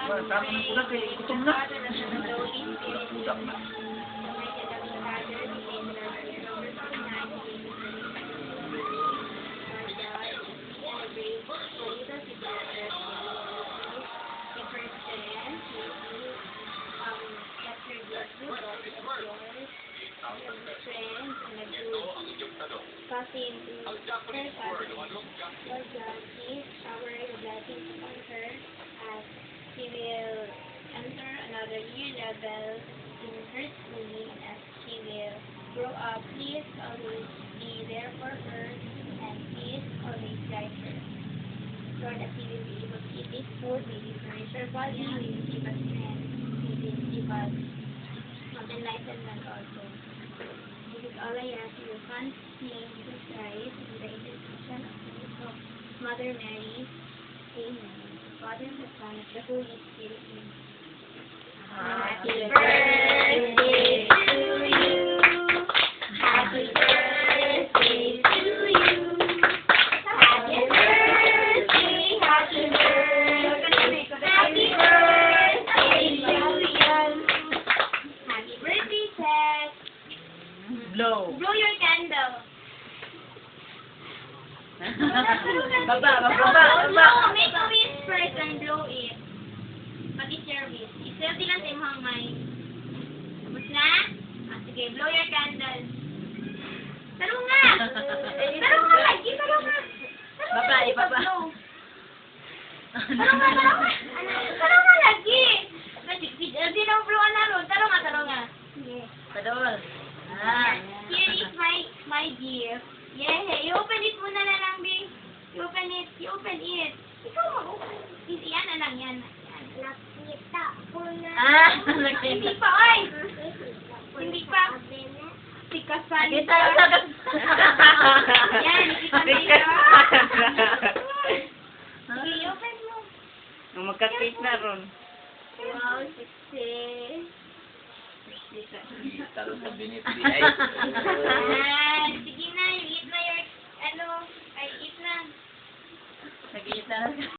Tama na pula kay gutom na. Budak na. Coffee into her father. Lord God, please shower the blessings upon her as she will enter another year level in her schooling as she will grow up. Please always be there for her and please always guide her. Lord, that she will be able to eat this food, may you nourish her body, may you give us strength, may you give us enlightenment also. This is all I ask in your Son's name, Jesus Christ, in the intercession of Mother Mary. Amen. The Father, and the Son, and the Holy Spirit. Amen. Happy birthday to you. Happy birthday to you. Happy birthday, happy birthday, happy birthday to you. Happy birthday, Seth. Blow. Blow your candle. Baba. Blow. Make a wish first and blow it. What is your wish? Iselti lang sa imong mind. Tapos na? Sige, blow your candle. Taro nga! Taro nga lagi! Taro nga! Baba. Taro nga lagi! Di na blow na ron. Taro nga. Yes. Padol. Here is my gift. Yay! I-open it muna na lang, Bing. I-open it. Ikaw mag-open. Yan na lang, yan. Nakita ko na. Hindi pa, oy! Hindi pa. Tikasan. Kita. Yan, nakita na yun. Sige, i-open mo. Magka-cake na ron. Wow, sexy. Talo sa binit. Sige na, eat na your, eat na. Nag-iit na.